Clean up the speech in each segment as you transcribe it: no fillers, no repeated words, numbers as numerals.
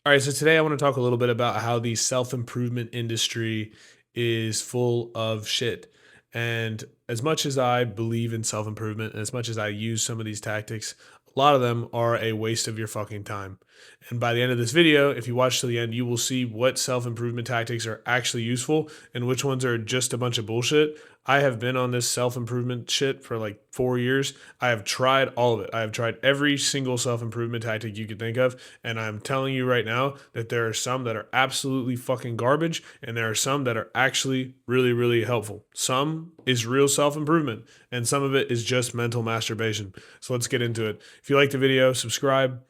All right, so today I want to talk a little bit about how the self-improvement industry is full of shit. And as much as I believe in self-improvement, and as much as I use some of these tactics, a lot of them are a waste of your fucking time. And by the end of this video, if you watch to the end, you will see what self-improvement tactics are actually useful and which ones are just a bunch of bullshit. I have been on this self-improvement shit for like 4 years. I have tried all of it. I have tried every single self-improvement tactic you could think of. And I'm telling you right now that there are some that are absolutely fucking garbage, and there are some that are actually really, really helpful. Some is real self improvement, and some of it is just mental masturbation. So let's get into it. If you like the video, subscribe.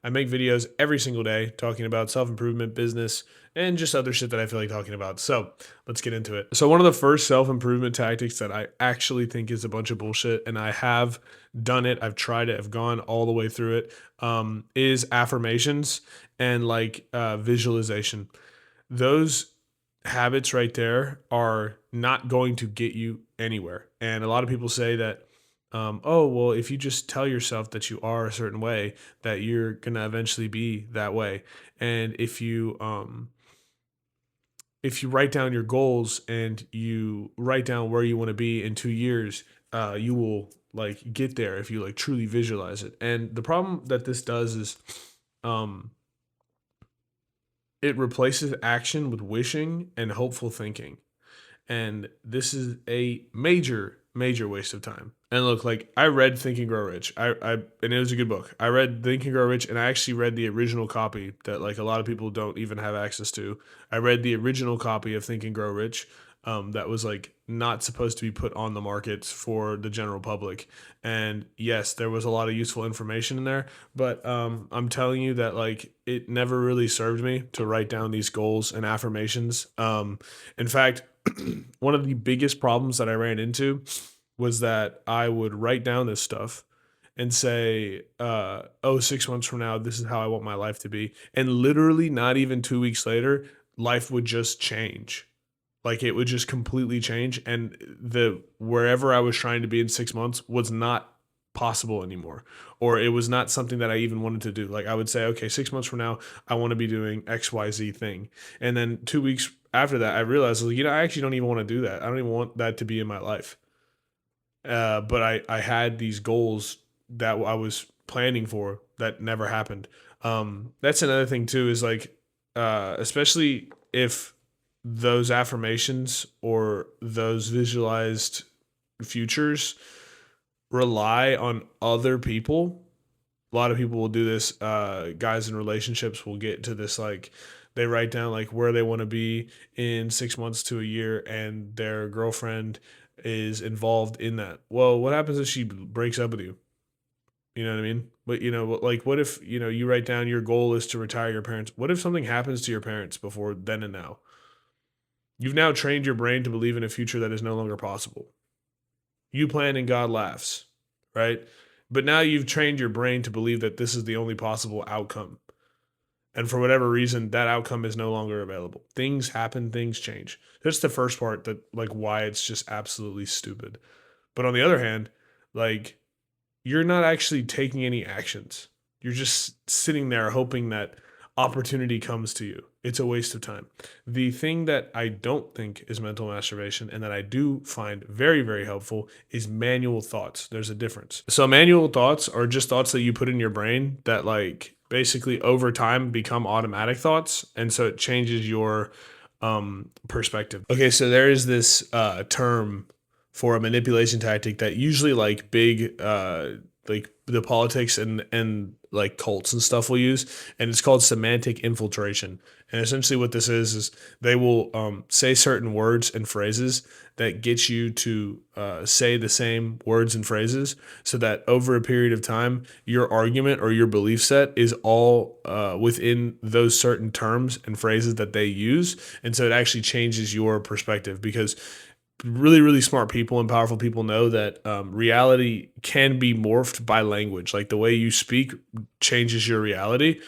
I make videos every single day talking about self improvement, business, and just other shit that I feel like talking about. So let's get into it. So, one of the first self improvement tactics that I actually think is a bunch of bullshit, and I have done it, I've tried it, I've gone all the way through it, is affirmations and visualization. Those habits right there are not going to get you anywhere. And a lot of people say that, oh, well, if you just tell yourself that you are a certain way, that you're going to eventually be that way. And if you write down your goals and you write down where you want to be in 2 years, you will like get there if you like truly visualize it. And the problem that this does is, um, it replaces action with wishing and hopeful thinking. And this is a major, major waste of time. And look, like I read Think and Grow Rich. I and it was a good book. I read Think and Grow Rich, and I actually read the original copy that like a lot of people don't even have access to. I read the original copy of Think and Grow Rich. That was like not supposed to be put on the market for the general public. And yes, there was a lot of useful information in there, but I'm telling you that like it never really served me to write down these goals and affirmations. In fact, one of the biggest problems that I ran into was that I would write down this stuff and say, oh, 6 months from now, this is how I want my life to be. And literally, not even 2 weeks later, life would just change. Like it would just completely change. And the wherever I was trying to be in 6 months was not possible anymore, or it was not something that I even wanted to do. Like I would say, okay, 6 months from now I want to be doing XYZ thing, and then 2 weeks after that I realized, like, I actually don't even want to do that. I don't even want that to be in my life. But I had these goals that I was planning for that never happened. That's another thing too, is like, especially if those affirmations or those visualized futures rely on other people. A lot of people will do this. Guys in relationships will get to this, like they write down like where they want to be in 6 months to a year, and their girlfriend is involved in that. Well, what happens if she breaks up with you? You know what I mean? But like what if, you write down your goal is to retire your parents? What if something happens to your parents before then and now? You've now trained your brain to believe in a future that is no longer possible. You plan and God laughs, right? But now you've trained your brain to believe that this is the only possible outcome. And for whatever reason, that outcome is no longer available. Things happen, things change. That's the first part, that like why it's just absolutely stupid. But on the other hand, like you're not actually taking any actions. You're just sitting there hoping that opportunity comes to you. It's a waste of time. The thing that I don't think is mental masturbation and that I do find very, very helpful is manual thoughts. There's a difference. So, manual thoughts are just thoughts that you put in your brain that, like, basically over time become automatic thoughts. And so it changes your perspective. Okay, so there is this term for a manipulation tactic that usually like big like the politics and like cults and stuff will use, and it's called semantic infiltration. And essentially what this is they will say certain words and phrases that get you to say the same words and phrases, so that over a period of time your argument or your belief set is all within those certain terms and phrases that they use. And so it actually changes your perspective, because really, really smart people and powerful people know that reality can be morphed by language. Like the way you speak changes your reality.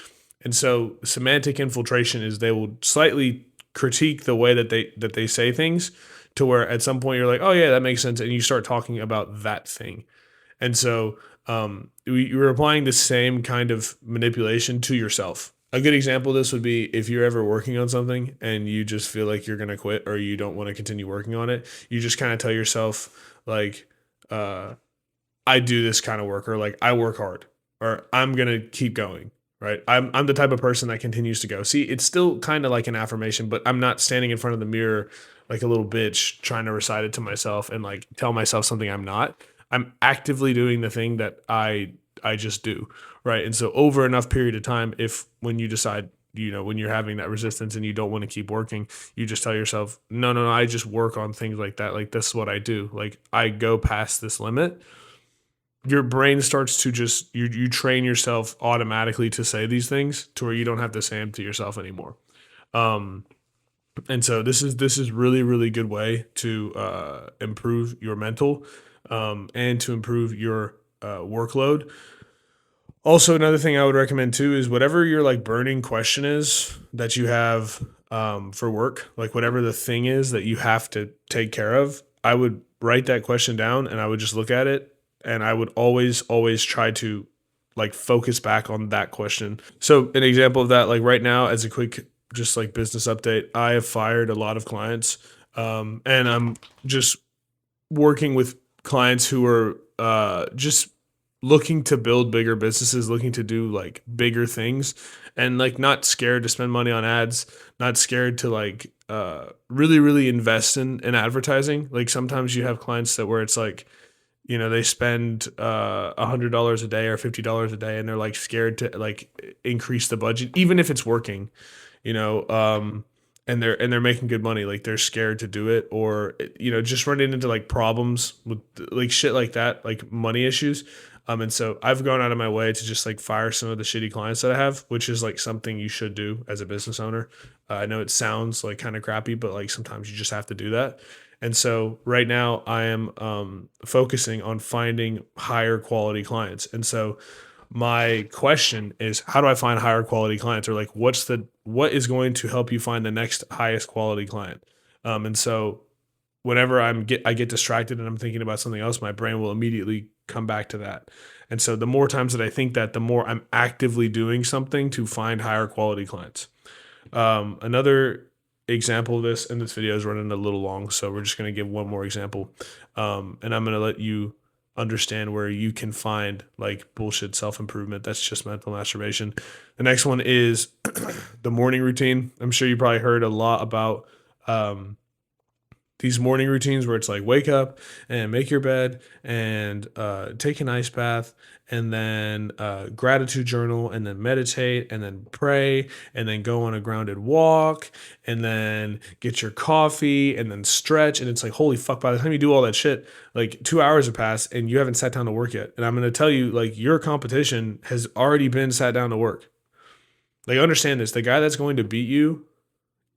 And so semantic infiltration is they will slightly critique the way that they say things, to where at some point you're like, oh yeah, that makes sense. And you start talking about that thing. And so you're applying the same kind of manipulation to yourself. A good example of this would be if you're ever working on something and you just feel like you're gonna quit or you don't want to continue working on it, you just kind of tell yourself like, uh, I do this kind of work, or like I work hard, or I'm gonna keep going. Right. I'm the type of person that continues to go. See, it's still kind of like an affirmation, but I'm not standing in front of the mirror like a little bitch trying to recite it to myself and like tell myself something I'm not. I'm actively doing the thing that I just do. Right. And so over enough period of time, if when you decide, when you're having that resistance and you don't want to keep working, you just tell yourself, no, no, no, I just work on things like that. Like this is what I do. Like I go past this limit. Your brain starts to just you train yourself automatically to say these things to where you don't have to say them to yourself anymore. Um, and so this is really really good way to improve your mental and to improve your workload. Also, another thing I would recommend too is whatever your like burning question is that you have for work, like whatever the thing is that you have to take care of, I would write that question down and I would just look at it and I would always try to like focus back on that question. So, an example of that, like right now, as a quick just like business update, I have fired a lot of clients and I'm just working with clients who are just looking to build bigger businesses, looking to do like bigger things, and like not scared to spend money on ads, not scared to like really really invest in advertising. Like sometimes you have clients that where it's like they spend $100 a day or $50 a day, and they're like scared to like increase the budget, even if it's working you know and they're making good money, like they're scared to do it, or just running into like problems with like shit like that, like money issues. And so I've gone out of my way to just like fire some of the shitty clients that I have, which is like something you should do as a business owner. I know it sounds like kind of crappy, but like sometimes you just have to do that. And so right now I am focusing on finding higher quality clients. And so my question is, how do I find higher quality clients, or like what is going to help you find the next highest quality client? And so whenever I get distracted and I'm thinking about something else, my brain will immediately come back to that. And so the more times that I think that, the more I'm actively doing something to find higher quality clients. Another example of this, and this video is running a little long, so we're just going to give one more example. And I'm going to let you understand where you can find like bullshit self improvement that's just mental masturbation. The next one is the morning routine. I'm sure you probably heard a lot about um, these morning routines where it's like wake up and make your bed and take an ice bath and then gratitude journal and then meditate and then pray and then go on a grounded walk and then get your coffee and then stretch. And it's like, holy fuck, by the time you do all that shit, like 2 hours have passed and you haven't sat down to work yet. And I'm going to tell you, like, your competition has already been sat down to work. Like, understand this, the guy that's going to beat you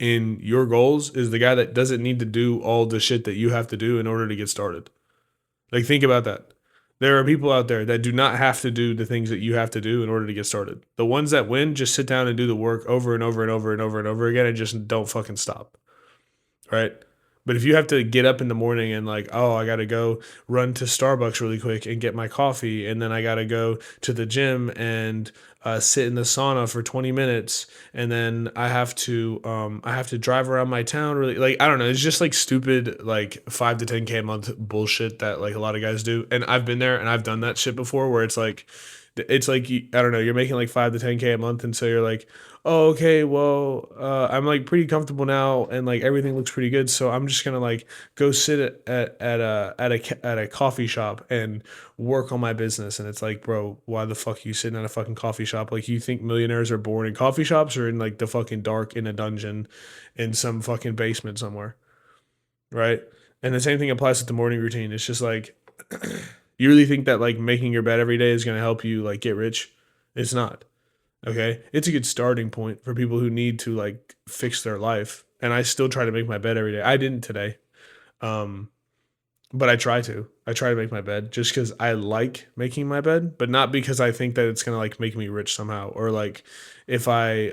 in your goals is the guy that doesn't need to do all the shit that you have to do in order to get started. Like, think about that. There are people out there that do not have to do the things that you have to do in order to get started. The ones that win just sit down and do the work over and over and over and over and over again and just don't fucking stop. Right? But if you have to get up in the morning and like, oh, I got to go run to Starbucks really quick and get my coffee, and then I got to go to the gym and sit in the sauna for 20 minutes, and then I have to drive around my town really, like, I don't know, it's just like stupid like 5 to 10K a month bullshit that like a lot of guys do, and I've been there and I've done that shit before where it's like I don't know, you're making like 5 to 10K a month, and so you're like, oh, okay, well, I'm like pretty comfortable now, and like everything looks pretty good, so I'm just gonna like go sit at a coffee shop and work on my business. And it's like, bro, why the fuck are you sitting at a fucking coffee shop? Like, you think millionaires are born in coffee shops or in like the fucking dark in a dungeon in some fucking basement somewhere, right? And the same thing applies to the morning routine. It's just like, you really think that like making your bed every day is gonna help you like get rich? It's not. Okay. It's a good starting point for people who need to like fix their life. And I still try to make my bed every day. I didn't today. Um, but I try to. I try to make my bed just because I like making my bed, but not because I think that it's gonna like make me rich somehow. Or like if I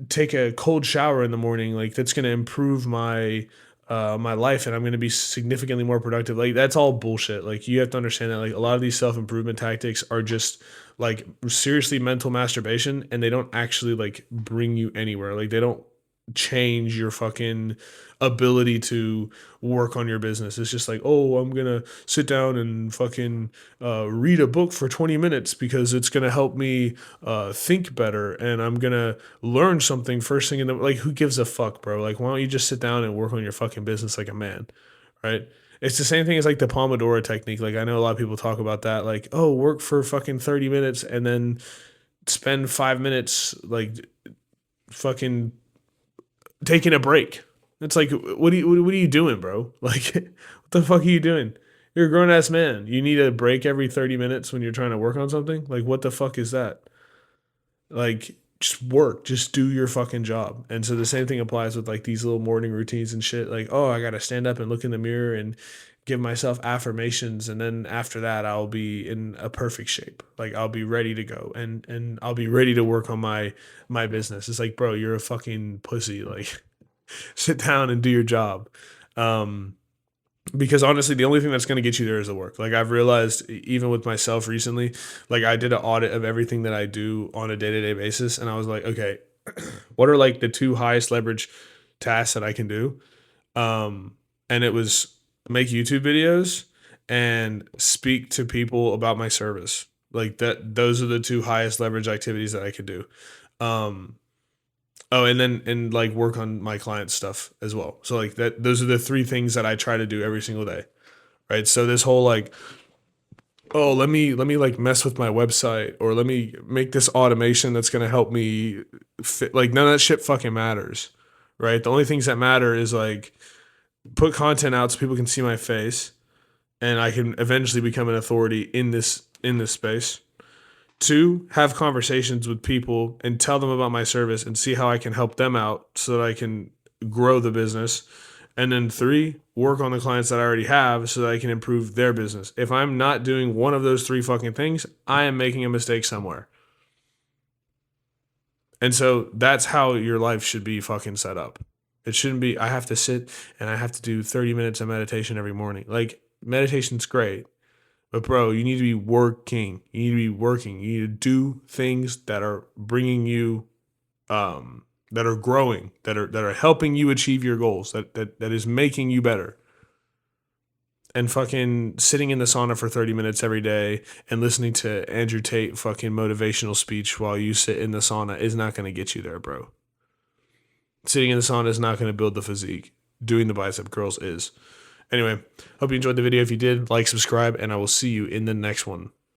take a cold shower in the morning, like that's gonna improve my my life and I'm going to be significantly more productive. Like that's all bullshit. Like you have to understand that like a lot of these self-improvement tactics are just like seriously mental masturbation and they don't actually like bring you anywhere. Like they don't change your fucking ability to work on your business. It's just like, oh, I'm gonna sit down and fucking read a book for 20 minutes because it's gonna help me think better, and I'm gonna learn something first thing in the like. Who gives a fuck, bro? Like, why don't you just sit down and work on your fucking business like a man, right? It's the same thing as like the Pomodoro technique. Like I know a lot of people talk about that. Like, oh, work for fucking 30 minutes and then spend 5 minutes like fucking taking a break. It's like, what are you doing, bro? Like, what the fuck are you doing? You're a grown ass man. You need a break every 30 minutes when you're trying to work on something? Like, what the fuck is that? Like, just work, just do your fucking job. And so the same thing applies with like these little morning routines and shit. Like, oh, I got to stand up and look in the mirror and give myself affirmations, and then after that I'll be in a perfect shape. Like I'll be ready to go and I'll be ready to work on my business. It's like, bro, you're a fucking pussy. Like sit down and do your job. Um, because honestly, the only thing that's going to get you there is the work. Like I've realized, even with myself recently, like I did an audit of everything that I do on a day to day basis, and I was like, okay, what are like the two highest leverage tasks that I can do? And it was make YouTube videos and speak to people about my service. Like that, those are the two highest leverage activities that I could do. Um, Oh, and then and like work on my client stuff as well. So like that those are the three things that I try to do every single day. Right. So this whole like, oh, let me like mess with my website or let me make this automation that's gonna help me fit, like none of that shit fucking matters. Right. The only things that matter is like put content out so people can see my face and I can eventually become an authority in this space. Two, have conversations with people and tell them about my service and see how I can help them out so that I can grow the business. And then three, work on the clients that I already have so that I can improve their business. If I'm not doing one of those three fucking things, I am making a mistake somewhere. And so that's how your life should be fucking set up. It shouldn't be, I have to sit and I have to do 30 minutes of meditation every morning. Like, meditation's great. But bro, you need to be working. You need to be working. You need to do things that are bringing you, that are growing, that are helping you achieve your goals. That is making you better. And fucking sitting in the sauna for 30 minutes every day and listening to Andrew Tate fucking motivational speech while you sit in the sauna is not going to get you there, bro. Sitting in the sauna is not going to build the physique. Doing the bicep curls is. Anyway, hope you enjoyed the video. If you did, like, subscribe, and I will see you in the next one.